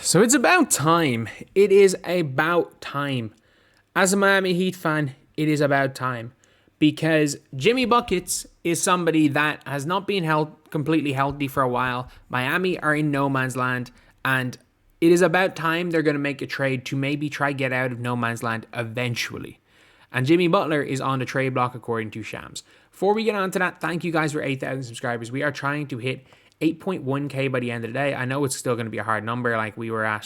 So it's about time. It is about time. As a Miami Heat fan, it is about time. Because Jimmy Buckets is somebody that has not been completely healthy for a while. Miami are in no man's land. And it is about time they're going to make a trade to maybe try get out of no man's land eventually. And Jimmy Butler is on the trade block according to Shams. Before we get on to that, thank you guys for 8,000 subscribers. We are trying to hit 8.1k by the end of the day. I know it's still going to be a hard number. Like I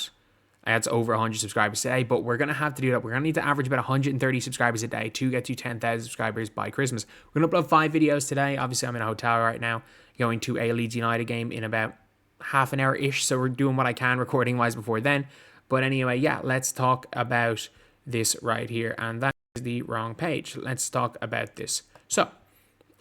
had over 100 subscribers today, but we're going to have to do that. We're going to need to average about 130 subscribers a day to get to 10,000 subscribers by Christmas. We're going to upload 5 videos today. Obviously, I'm in a hotel right now, going to a Leeds United game in about half an hour-ish, so we're doing what I can recording-wise before then. But anyway, yeah, let's talk about this right here, and that is the wrong page. Let's talk about this. So,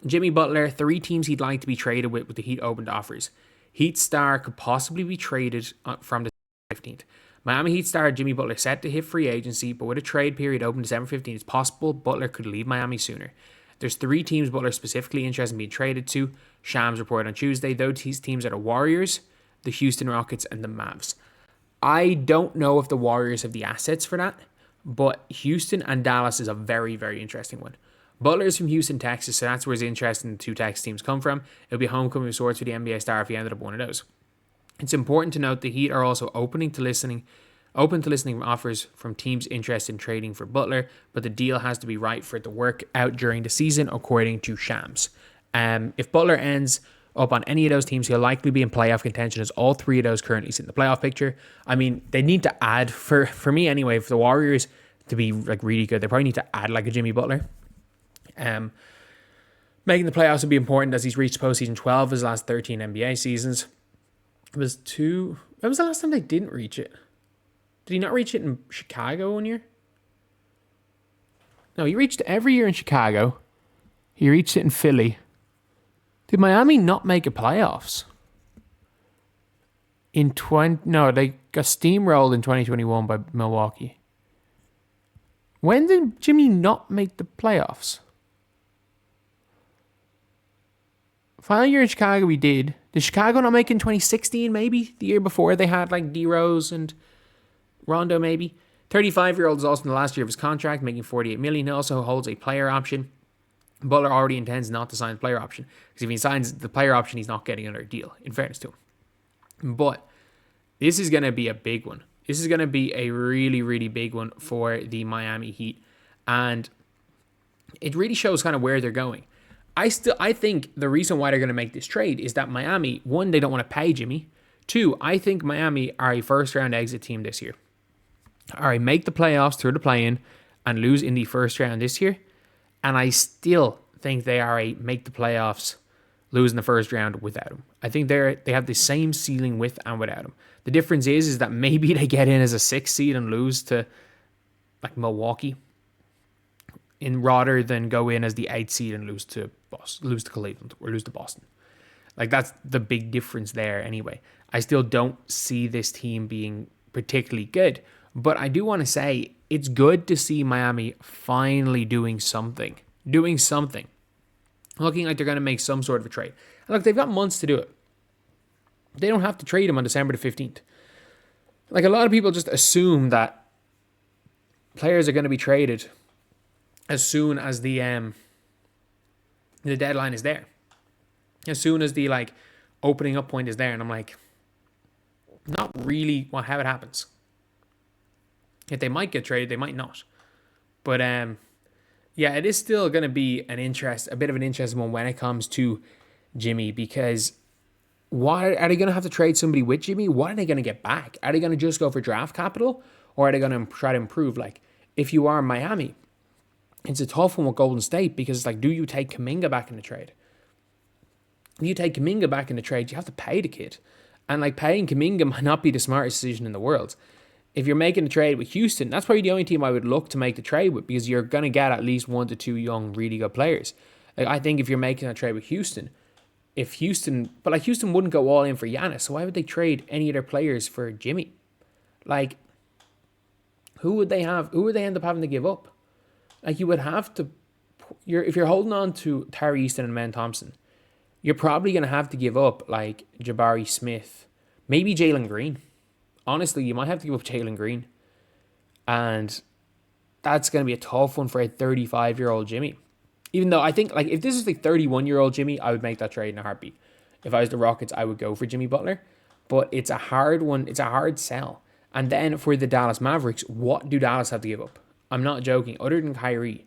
Jimmy Butler, 3 teams he'd like to be traded with the Heat opened offers. Heat star could possibly be traded from the 15th. Miami Heat star Jimmy Butler set to hit free agency, but with a trade period open December 15th, it's possible Butler could leave Miami sooner. There's 3 teams Butler specifically interested in being traded to. Shams reported on Tuesday. Those teams are the Warriors, the Houston Rockets, and the Mavs. I don't know if the Warriors have the assets for that, but Houston and Dallas is a very, very interesting one. Butler is from Houston, Texas, so that's where his interest in the 2 Texas teams come from. It'll be homecoming of sorts for the NBA star if he ended up one of those. It's important to note the Heat are also open to listening offers from teams interested in trading for Butler, but the deal has to be right for it to work out during the season, according to Shams. If Butler ends up on any of those teams, he'll likely be in playoff contention as all 3 of those currently sit in the playoff picture. I mean, they need to add, for me anyway, for the Warriors to be like really good, they probably need to add like a Jimmy Butler. Making the playoffs would be important as he's reached postseason 12 of his last 13 NBA seasons. When was the last time they didn't reach it? Did he not reach it in Chicago one year? No, he reached it every year in Chicago. He reached it in Philly. Did Miami not make a playoffs? They got steamrolled in 2021 by Milwaukee. When did Jimmy not make the playoffs? Final year in Chicago, we did. Did Chicago not make it in 2016, maybe? The year before they had like D-Rose and Rondo, maybe? 35-year-old is also in the last year of his contract, making $48 million. He also holds a player option. Butler already intends not to sign the player option, because if he signs the player option, he's not getting another deal, in fairness to him. But this is going to be a big one. This is going to be a really, really big one for the Miami Heat. And it really shows kind of where they're going. I think the reason why they're going to make this trade is that Miami, 1, they don't want to pay Jimmy. 2, I think Miami are a first-round exit team this year. All right, make the playoffs through the play-in and lose in the first round this year. And I still think they are a make the playoffs, lose in the first round without him. I think they have the same ceiling with and without him. The difference is that maybe they get in as a 6th seed and lose to like Milwaukee, rather than go in as the 8th seed and lose to Cleveland or lose to Boston. Like, that's the big difference there anyway. I still don't see this team being particularly good, but I do want to say it's good to see Miami finally doing something. Looking like they're going to make some sort of a trade. And look, they've got months to do it. They don't have to trade him on December the 15th. Like, a lot of people just assume that players are going to be traded as soon as the deadline is there. As soon as the opening up point is there. And I'm like, not really how it happens. If they might get traded, they might not. But yeah, it is still going to be a bit of an interesting one when it comes to Jimmy, because what are they going to have to trade somebody with Jimmy? What are they going to get back? Are they going to just go for draft capital, or are they going to try to improve? Like, if you are Miami, it's a tough one with Golden State, because do you take Kuminga back in the trade? If you take Kuminga back in the trade, you have to pay the kid. And paying Kuminga might not be the smartest decision in the world. If you're making a trade with Houston, that's probably the only team I would look to make the trade with, because you're going to get at least 1 to 2 young, really good players. I think if you're making a trade with Houston, Houston wouldn't go all in for Giannis, so why would they trade any of their players for Jimmy? Who would they have? Who would they end up having to give up? You would have to, if you're holding on to Tari Easton and Men Thompson, you're probably going to have to give up Jabari Smith, maybe Jalen Green. honestly, you might have to give up Jalen Green. And that's going to be a tough one for a 35-year-old Jimmy. Even though I think, like, if this is the 31-year-old Jimmy, I would make that trade in a heartbeat. If I was the Rockets, I would go for Jimmy Butler. But it's a hard one. It's a hard sell. And then for the Dallas Mavericks, what do Dallas have to give up? I'm not joking. Other than Kyrie,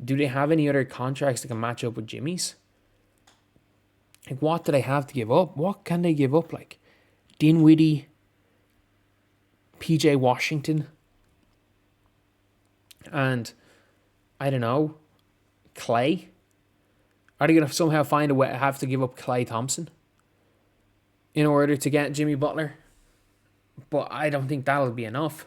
do they have any other contracts that can match up with Jimmy's? Like, what do they have to give up? What can they give up? Like, Dinwiddie, PJ Washington, and I don't know, Clay? Are they going to somehow find a way have to give up Klay Thompson in order to get Jimmy Butler? But I don't think that'll be enough.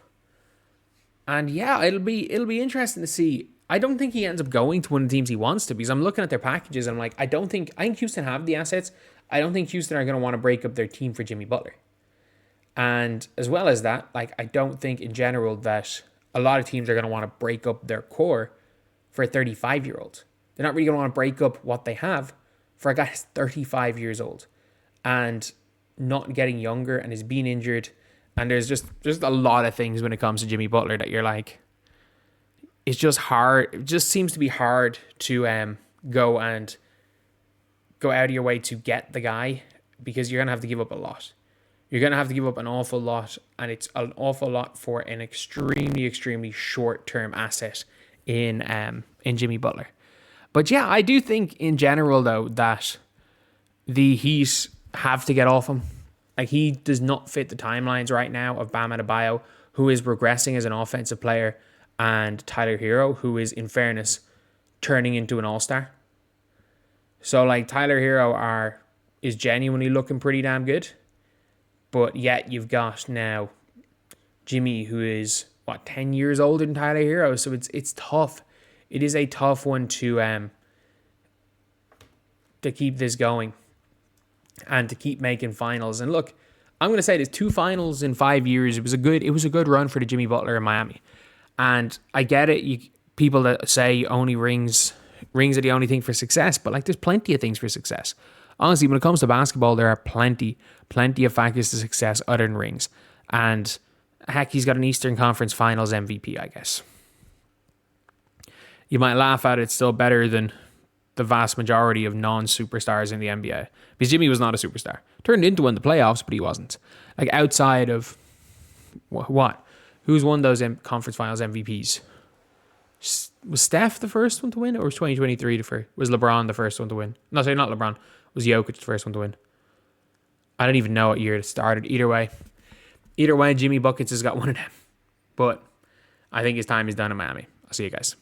And yeah, it'll be interesting to see. I don't think he ends up going to one of the teams he wants to, because I'm looking at their packages and I'm like, I think Houston have the assets. I don't think Houston are going to want to break up their team for Jimmy Butler. And as well as that, like, I don't think in general that a lot of teams are going to want to break up their core for a 35-year-old. They're not really going to want to break up what they have for a guy who's 35 years old and not getting younger and is being injured. And there's just a lot of things when it comes to Jimmy Butler that you're like, it's just hard. It just seems to be hard to go out of your way to get the guy, because you're going to have to give up a lot. You're going to have to give up an awful lot, and it's an awful lot for an extremely, extremely short-term asset in Jimmy Butler. But yeah, I do think in general, though, that the Heat have to get off him. Like, he does not fit the timelines right now of Bam Adebayo, who is regressing as an offensive player, and Tyler Herro, who is, in fairness, turning into an all-star. So, like, Tyler Herro is genuinely looking pretty damn good. But yet you've got now Jimmy, who is, 10 years older than Tyler Herro. So it's tough. It is a tough one to keep this going and to keep making finals. And look, I'm going to say there's 2 finals in 5 years. It was a good run for the Jimmy Butler in Miami. And I get it. People that say only rings are the only thing for success. But, like, there's plenty of things for success. Honestly, when it comes to basketball, there are plenty of factors to success other than rings. And heck, he's got an Eastern Conference Finals MVP, I guess. You might laugh at it, it's still better than the vast majority of non-superstars in the NBA. Because Jimmy was not a superstar. Turned into one in the playoffs, but he wasn't. Like, outside of what? Who's won those conference finals MVPs? Was Steph the first one to win, or was 2023 the first? Was LeBron the first one to win? No, sorry, not LeBron. Was Jokic the first one to win? I don't even know what year it started. Either way, Jimmy Buckets has got one of them. But I think his time is done in Miami. I'll see you guys.